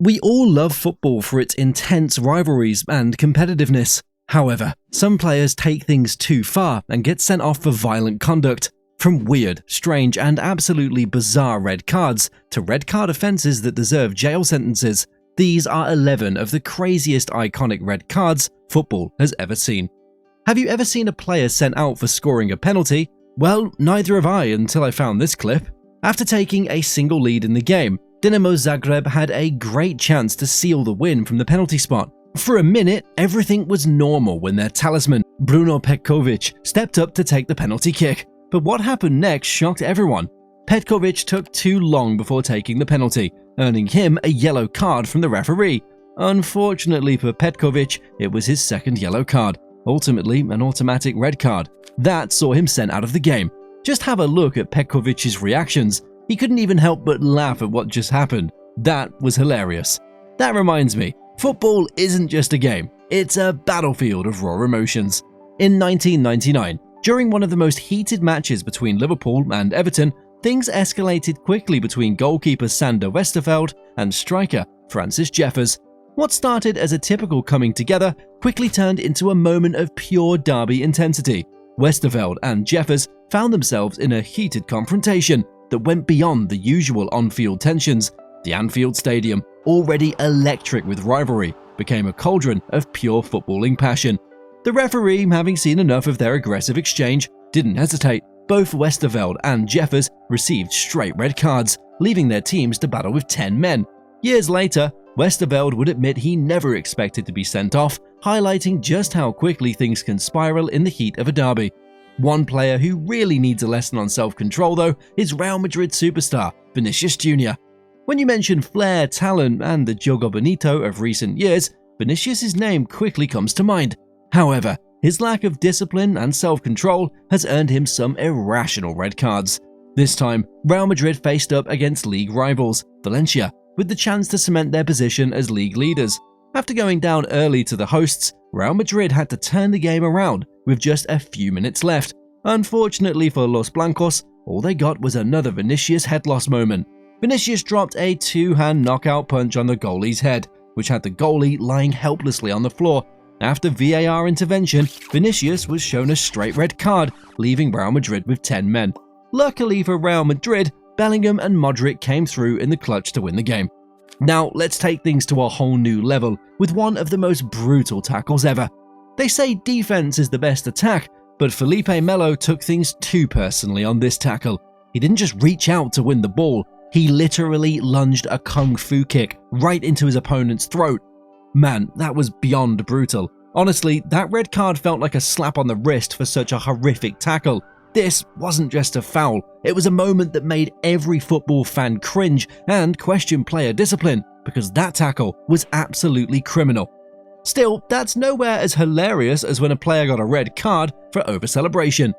We all love football for its intense rivalries and competitiveness. However, some players take things too far and get sent off for violent conduct. From weird, strange, and absolutely bizarre red cards to red card offences that deserve jail sentences, these are 11 of the craziest iconic red cards football has ever seen. Have you ever seen a player sent out for scoring a penalty? Well, neither have I until I found this clip. After taking a single lead in the game, Dinamo Zagreb had a great chance to seal the win from the penalty spot. For a minute, everything was normal when their talisman, Bruno Petkovic, stepped up to take the penalty kick. But what happened next shocked everyone. Petkovic took too long before taking the penalty, earning him a yellow card from the referee. Unfortunately for Petkovic, it was his second yellow card, ultimately an automatic red card. That saw him sent out of the game. Just have a look at Petkovic's reactions. He couldn't even help but laugh at what just happened. That was hilarious. That reminds me, football isn't just a game, it's a battlefield of raw emotions. In 1999, during one of the most heated matches between Liverpool and Everton, things escalated quickly between goalkeeper Sander Westerveld and striker Francis Jeffers. What started as a typical coming together quickly turned into a moment of pure derby intensity. Westerveld and Jeffers found themselves in a heated confrontation that went beyond the usual on-field tensions. The Anfield Stadium, already electric with rivalry, became a cauldron of pure footballing passion. The referee, having seen enough of their aggressive exchange, didn't hesitate. Both Westerveld and Jeffers received straight red cards, leaving their teams to battle with 10 men. Years later, Westerveld would admit he never expected to be sent off, highlighting just how quickly things can spiral in the heat of a derby. One player who really needs a lesson on self-control, though, is Real Madrid superstar Vinicius Jr. When you mention flair, talent, and the Jogo Bonito of recent years, Vinicius' name quickly comes to mind. However, his lack of discipline and self-control has earned him some irrational red cards. This time, Real Madrid faced up against league rivals, Valencia, with the chance to cement their position as league leaders. After going down early to the hosts, Real Madrid had to turn the game around with just a few minutes left. Unfortunately for Los Blancos, all they got was another Vinicius head loss moment. Vinicius dropped a two-hand knockout punch on the goalie's head, which had the goalie lying helplessly on the floor. After VAR intervention, Vinicius was shown a straight red card, leaving Real Madrid with 10 men. Luckily for Real Madrid, Bellingham and Modric came through in the clutch to win the game. Now let's take things to a whole new level with one of the most brutal tackles ever. They say defense is the best attack, but Felipe Melo took things too personally on this tackle. He didn't just reach out to win the ball, he literally lunged a kung fu kick right into his opponent's throat. Man, that was beyond brutal. Honestly, that red card felt like a slap on the wrist for such a horrific tackle. This wasn't just a foul, it was a moment that made every football fan cringe and question player discipline, because that tackle was absolutely criminal. Still, that's nowhere as hilarious as when a player got a red card for over-celebration.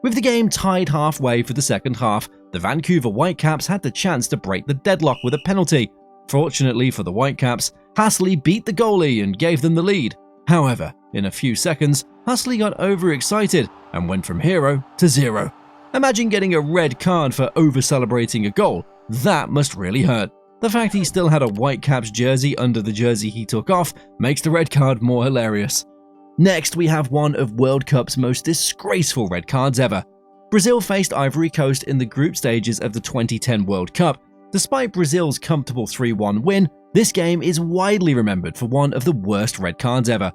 With the game tied halfway for the second half, the Vancouver Whitecaps had the chance to break the deadlock with a penalty. Fortunately for the Whitecaps, Hassli beat the goalie and gave them the lead. However, in a few seconds, Hassli got overexcited and went from hero to zero. Imagine getting a red card for over-celebrating a goal. That must really hurt. The fact he still had a Whitecaps jersey under the jersey he took off makes the red card more hilarious. Next, we have one of World Cup's most disgraceful red cards ever. Brazil faced Ivory Coast in the group stages of the 2010 World Cup. Despite Brazil's comfortable 3-1 win, this game is widely remembered for one of the worst red cards ever.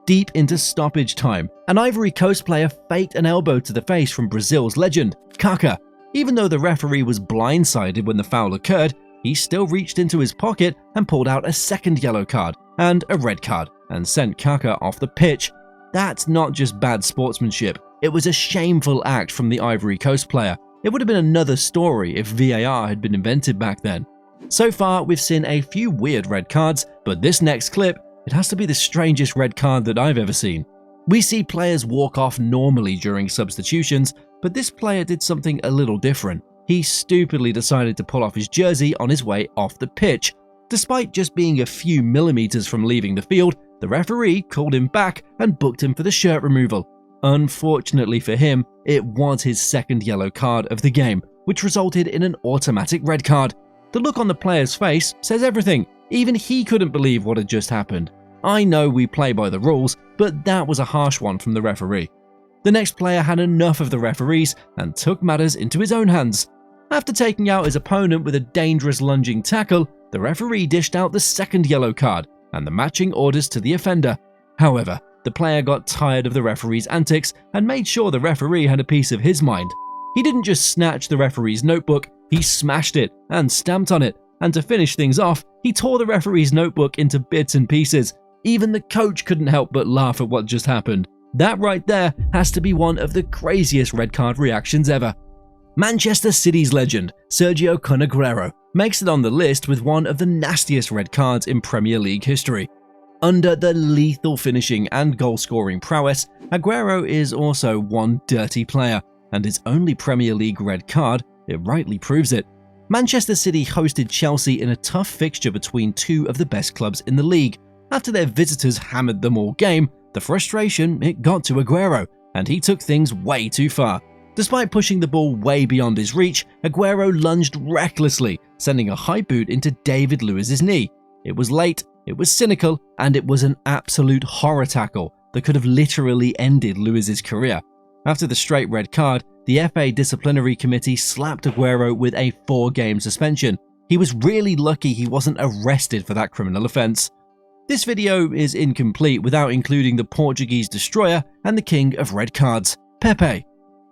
Deep into stoppage time, an Ivory Coast player faked an elbow to the face from Brazil's legend, Kaka. Even though the referee was blindsided when the foul occurred, he still reached into his pocket and pulled out a second yellow card and a red card and sent Kaka off the pitch. That's not just bad sportsmanship, it was a shameful act from the Ivory Coast player. It would have been another story if VAR had been invented back then. So far, we've seen a few weird red cards, but this next clip, it has to be the strangest red card that I've ever seen. We see players walk off normally during substitutions, but this player did something a little different. He stupidly decided to pull off his jersey on his way off the pitch. Despite just being a few millimeters from leaving the field, the referee called him back and booked him for the shirt removal. Unfortunately for him, it was his second yellow card of the game, which resulted in an automatic red card. The look on the player's face says everything. Even he couldn't believe what had just happened. I know we play by the rules, but that was a harsh one from the referee. The next player had enough of the referees and took matters into his own hands. After taking out his opponent with a dangerous lunging tackle, the referee dished out the second yellow card and the matching orders to the offender. However, the player got tired of the referee's antics and made sure the referee had a piece of his mind. He didn't just snatch the referee's notebook, he smashed it and stamped on it. And to finish things off, he tore the referee's notebook into bits and pieces. Even the coach couldn't help but laugh at what just happened. That right there has to be one of the craziest red card reactions ever. Manchester City's legend, Sergio Aguero, makes it on the list with one of the nastiest red cards in Premier League history. Under the lethal finishing and goal-scoring prowess, Aguero is also one dirty player, and his only Premier League red card, it rightly proves it. Manchester City hosted Chelsea in a tough fixture between two of the best clubs in the league. After their visitors hammered them all game, the frustration, it got to Aguero, and he took things way too far. Despite pushing the ball way beyond his reach, Aguero lunged recklessly, sending a high boot into David Luiz's knee. It was late, it was cynical, and it was an absolute horror tackle that could have literally ended Luiz's career. After the straight red card, the FA disciplinary committee slapped Aguero with a 4-game suspension. He was really lucky he wasn't arrested for that criminal offence. This video is incomplete without including the Portuguese destroyer and the king of red cards, Pepe.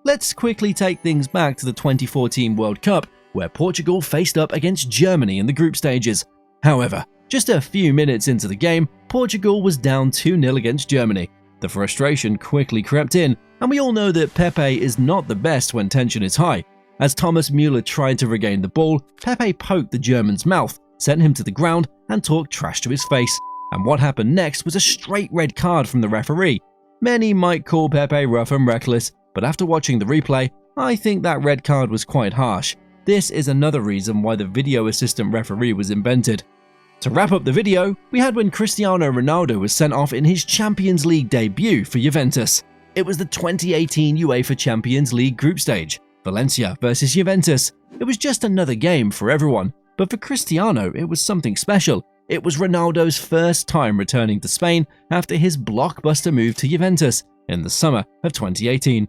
Let's quickly take things back to the 2014 World Cup, where Portugal faced up against Germany in the group stages. However, just a few minutes into the game, Portugal was down 2-0 against Germany. The frustration quickly crept in, and we all know that Pepe is not the best when tension is high. As Thomas Muller tried to regain the ball, Pepe poked the German's mouth, sent him to the ground, and talked trash to his face. And what happened next was a straight red card from the referee. Many might call Pepe rough and reckless, but after watching the replay, I think that red card was quite harsh. This is another reason why the video assistant referee was invented. To wrap up the video, we had when Cristiano Ronaldo was sent off in his Champions League debut for Juventus. It was the 2018 UEFA Champions League group stage, Valencia versus Juventus. It was just another game for everyone, but for Cristiano it was something special. It was Ronaldo's first time returning to Spain after his blockbuster move to Juventus in the summer of 2018.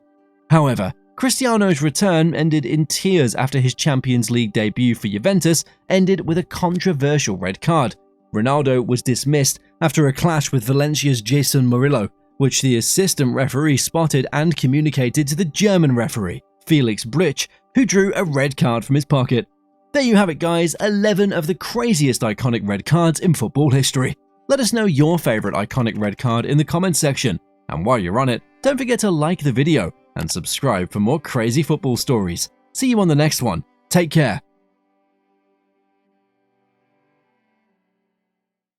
However, Cristiano's return ended in tears after his Champions League debut for Juventus ended with a controversial red card. Ronaldo was dismissed after a clash with Valencia's Jason Murillo, which the assistant referee spotted and communicated to the German referee, Felix Brych, who drew a red card from his pocket. There you have it guys, 11 of the craziest iconic red cards in football history. Let us know your favourite iconic red card in the comments section. And while you're on it, don't forget to like the video and subscribe for more crazy football stories. See you on the next one. Take care.